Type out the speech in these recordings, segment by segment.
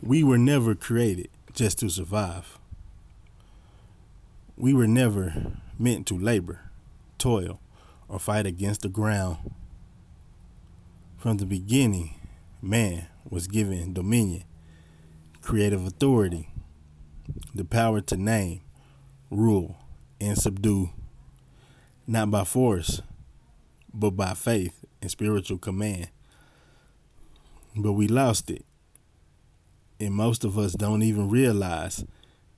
We were never created just to survive. We were never meant to labor, toil, or fight against the ground. From the beginning, man was given dominion, creative authority, the power to name, rule, and subdue, not by force, but by faith and spiritual command. But we lost it, and most of us don't even realize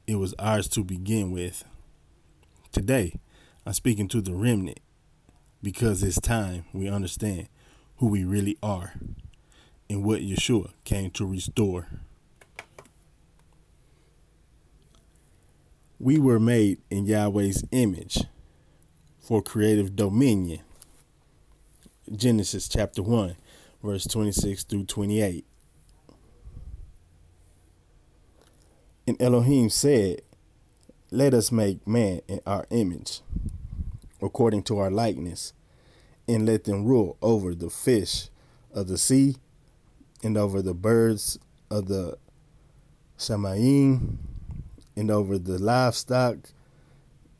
it was ours to begin with. Today, I'm speaking to the remnant because it's time we understand who we really are and what Yahshua came to restore. We were made in Yahweh's image for creative dominion. Genesis chapter 1, verse 26 through 28. And Elohim said, "Let us make man in our image, according to our likeness, and let them rule over the fish of the sea, and over the birds of the Shamayim, and over the livestock,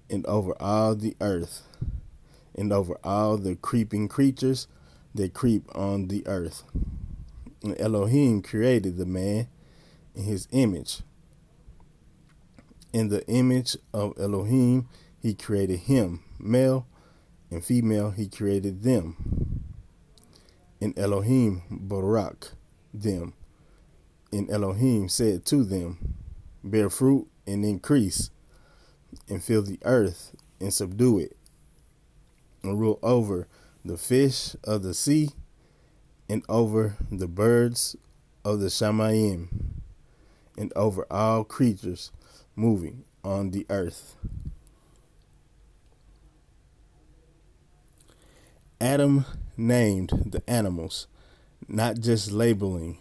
and over all the earth, and over all the creeping creatures that creep on the earth." And Elohim created the man in his image. In the image of Elohim, he created him, male and female, he created them. And Elohim barak them. And Elohim said to them, "Bear fruit and increase, and fill the earth and subdue it, and rule over the fish of the sea, and over the birds of the Shamayim, and over all creatures moving on the earth." Adam named the animals, not just labeling,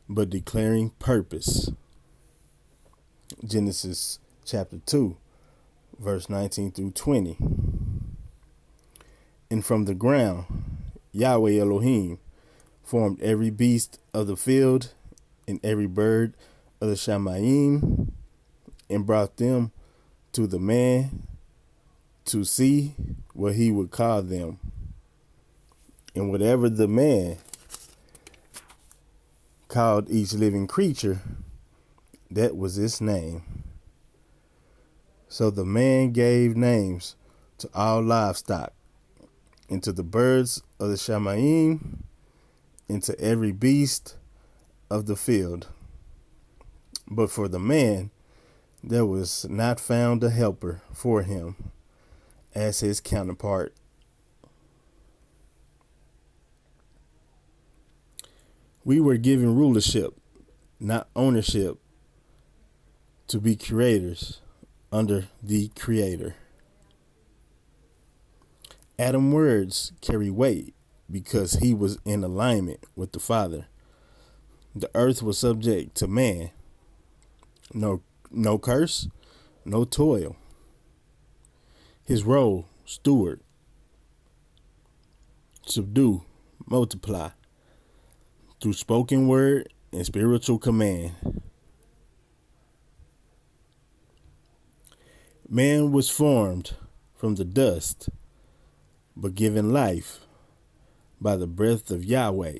but declaring purpose. Genesis chapter 2, verse 19 through 20. And from the ground, Yahweh Elohim formed every beast of the field and every bird of the Shamayim, and brought them to the man to see what he would call them. And whatever the man called each living creature, that was its name. So the man gave names to all livestock, and to the birds of the Shamayim, and to every beast of the field. But for the man, there was not found a helper for him as his counterpart. We were given rulership, not ownership, to be creators under the Creator. Adam's words carry weight because he was in alignment with the Father. The earth was subject to man. No curse, no toil. His role, steward, subdue, multiply, through spoken word and spiritual command. Man was formed from the dust, but given life by the breath of Yahweh.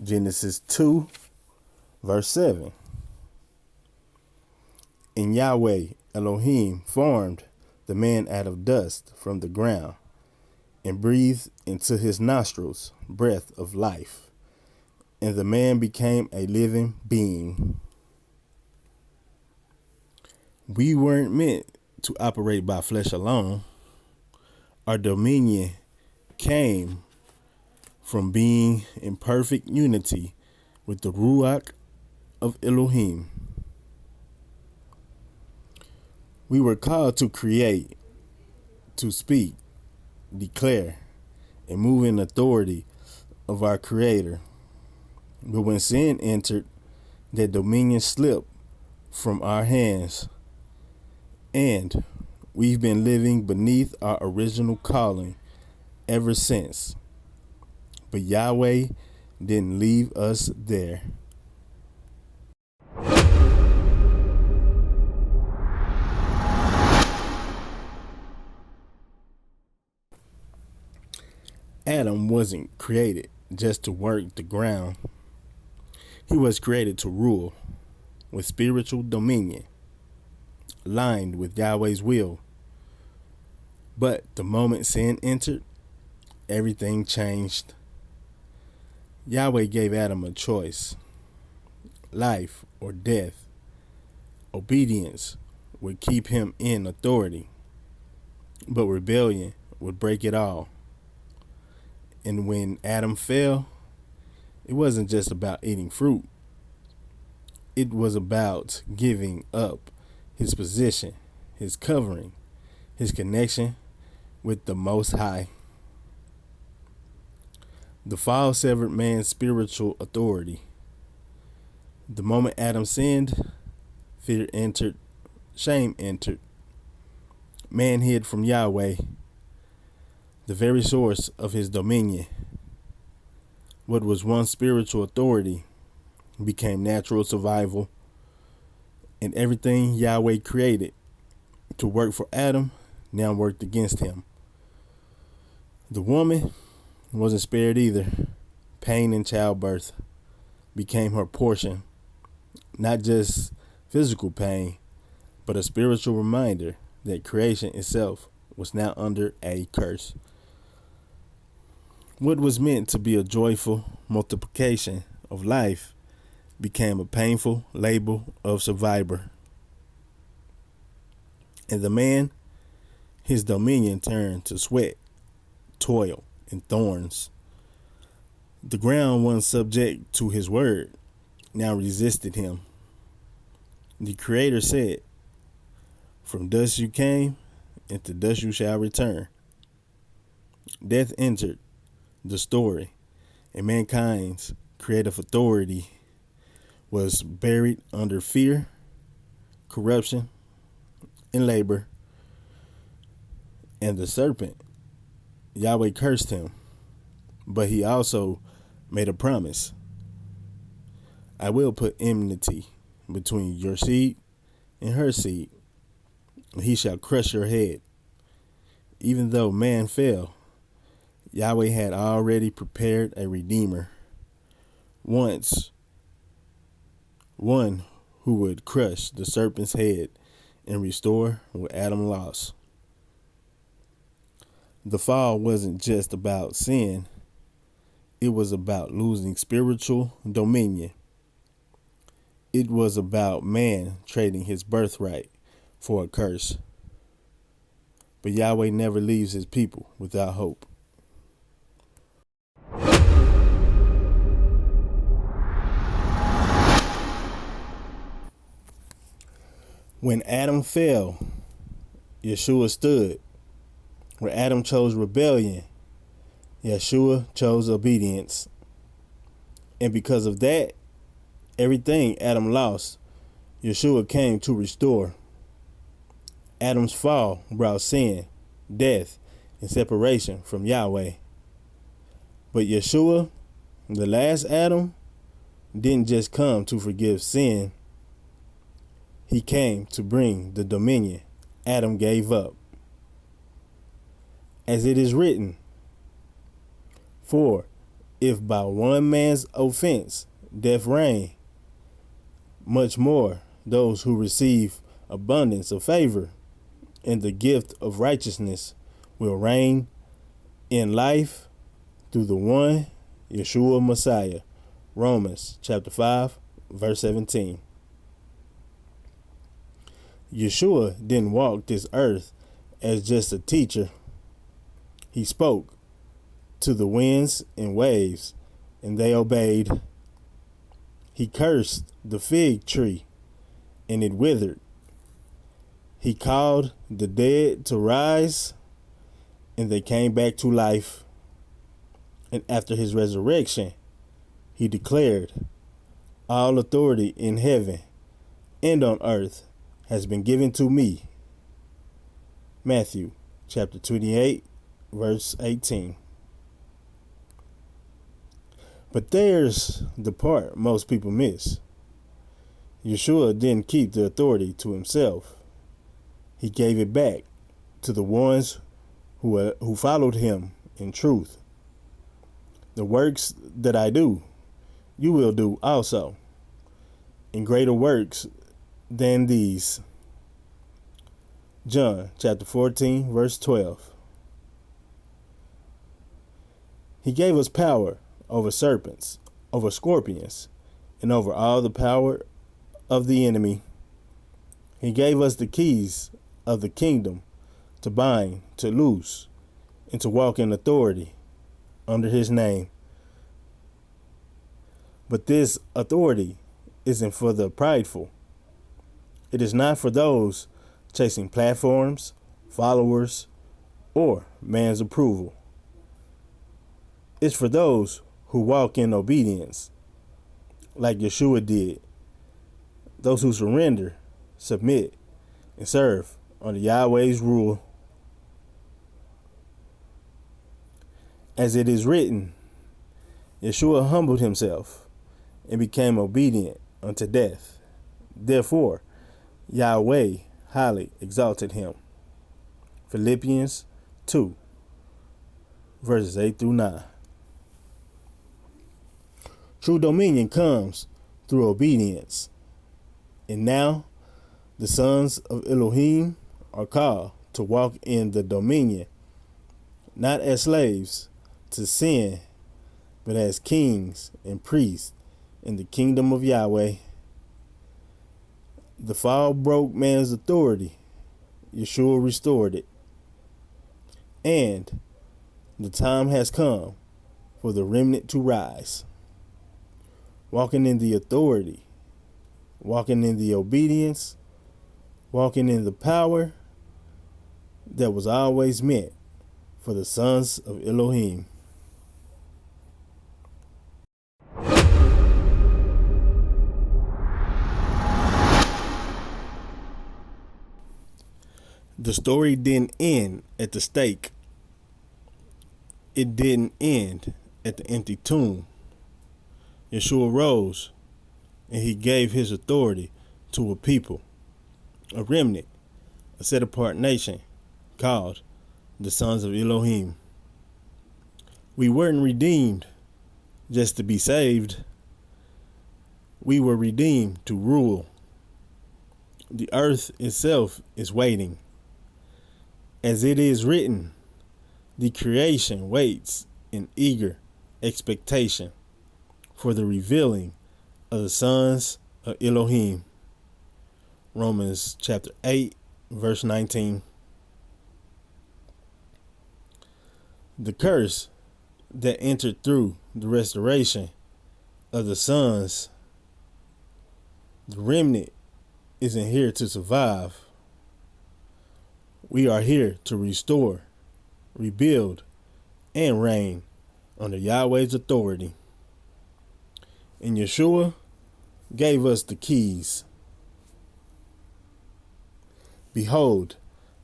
Genesis 2, verse 7. And Yahweh Elohim formed the man out of dust from the ground, and breathed into his nostrils breath of life, and the man became a living being. We weren't meant to operate by flesh alone. Our dominion came from being in perfect unity with the Ruach of Elohim. We were called to create, to speak, declare, and move in authority of our Creator. But when sin entered, that dominion slipped from our hands, and we've been living beneath our original calling ever since. But Yahweh didn't leave us there. Adam wasn't created just to work the ground. He was created to rule with spiritual dominion, aligned with Yahweh's will. But the moment sin entered, everything changed. Yahweh gave Adam a choice: life or death. Obedience would keep him in authority, but rebellion would break it all. And when Adam fell, it wasn't just about eating fruit. It was about giving up his position, his covering, his connection with the Most High. The fall severed man's spiritual authority. The moment Adam sinned, fear entered, shame entered. Man hid from Yahweh, the very source of his dominion. What was once spiritual authority became natural survival, and everything Yahweh created to work for Adam now worked against him. The woman wasn't spared either. Pain in childbirth became her portion, not just physical pain, but a spiritual reminder that creation itself was now under a curse. What was meant to be a joyful multiplication of life became a painful label of survivor. And the man, his dominion turned to sweat, toil, and thorns. The ground, once subject to his word, now resisted him. The Creator said, "From dust you came, and to dust you shall return." Death entered the story, and mankind's creative authority was buried under fear, corruption, and labor. And the serpent, Yahweh cursed him, but he also made a promise: "I will put enmity between your seed and her seed, and he shall crush your head." Even though man fell, Yahweh had already prepared a redeemer, one who would crush the serpent's head and restore what Adam lost. The fall wasn't just about sin, it was about losing spiritual dominion. It was about man trading his birthright for a curse. But Yahweh never leaves his people without hope. When Adam fell, Yahshua stood. Where Adam chose rebellion, Yahshua chose obedience. And because of that, everything Adam lost, Yahshua came to restore. Adam's fall brought sin, death, and separation from Yahweh. But Yahshua, the last Adam, didn't just come to forgive sin. He came to bring the dominion Adam gave up. As it is written, "For if by one man's offense death reigned, much more those who receive abundance of favor and the gift of righteousness will reign in life through the one Yahshua Messiah." Romans chapter 5, verse 17. Yahshua didn't walk this earth as just a teacher. He spoke to the winds and waves, and they obeyed. He cursed the fig tree, and it withered. He called the dead to rise, and they came back to life. And after his resurrection, he declared, "All authority in heaven and on earth has been given to me." Matthew chapter 28, verse 18. But there's the part most people miss. Yahshua didn't keep the authority to himself. He gave it back to the ones who followed him in truth. The works that I do, you will do also, and greater works than these. John chapter 14, verse 12. He gave us power over serpents, over scorpions, and over all the power of the enemy. He gave us the keys of the kingdom to bind, to loose, and to walk in authority under his name. But this authority isn't for the prideful. It is not for those chasing platforms, followers, or man's approval. It's for those who walk in obedience, like Yahshua did. Those who surrender, submit, and serve under Yahweh's rule. As it is written, Yahshua humbled himself and became obedient unto death. Therefore, Yahweh highly exalted him. Philippians 2, verses 8 through 9. True dominion comes through obedience. And now, the sons of Elohim are called to walk in the dominion, not as slaves to sin, but as kings and priests in the kingdom of Yahweh. The fall broke man's authority. Yahshua restored it. And the time has come for the remnant to rise, walking in the authority, walking in the obedience, walking in the power that was always meant for the sons of Elohim. The story didn't end at the stake. It didn't end at the empty tomb. Yahshua rose, and he gave his authority to a people, a remnant, a set-apart nation called the sons of Elohim. We weren't redeemed just to be saved. We were redeemed to rule. The earth itself is waiting. As it is written, the creation waits in eager expectation for the revealing of the sons of Elohim. Romans chapter 8, verse 19. The curse that entered through the restoration of the sons, the remnant, isn't here to survive. We are here to restore, rebuild, and reign under Yahweh's authority. And Yahshua gave us the keys. Behold,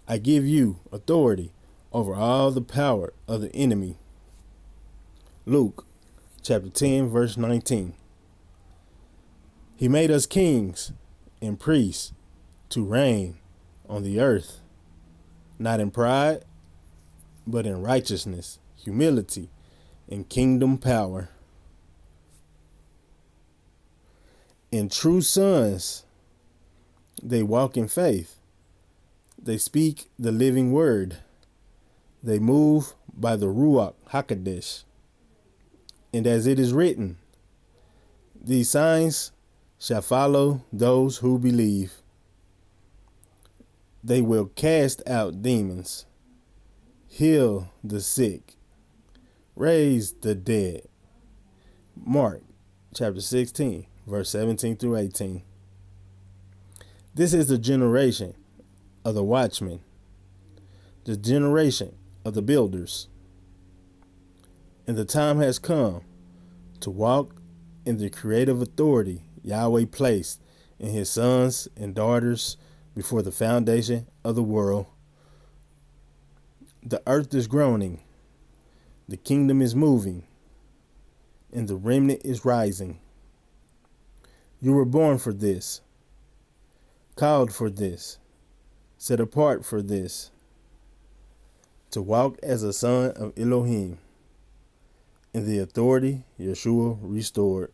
I give you authority over all the power of the enemy. Luke chapter 10, verse 19. He made us kings and priests to reign on the earth, not in pride, but in righteousness, humility, and kingdom power. And true sons, they walk in faith. They speak the living word. They move by the Ruach HaKodesh. And as it is written, these signs shall follow those who believe. They will cast out demons, heal the sick, raise the dead. Mark chapter 16, verse 17 through 18. This is the generation of the watchmen, the generation of the builders. And the time has come to walk in the creative authority Yahweh placed in his sons and daughters before the foundation of the world. The earth is groaning, the kingdom is moving, and the remnant is rising. You were born for this, called for this, set apart for this, to walk as a son of Elohim, and the authority Yahshua restored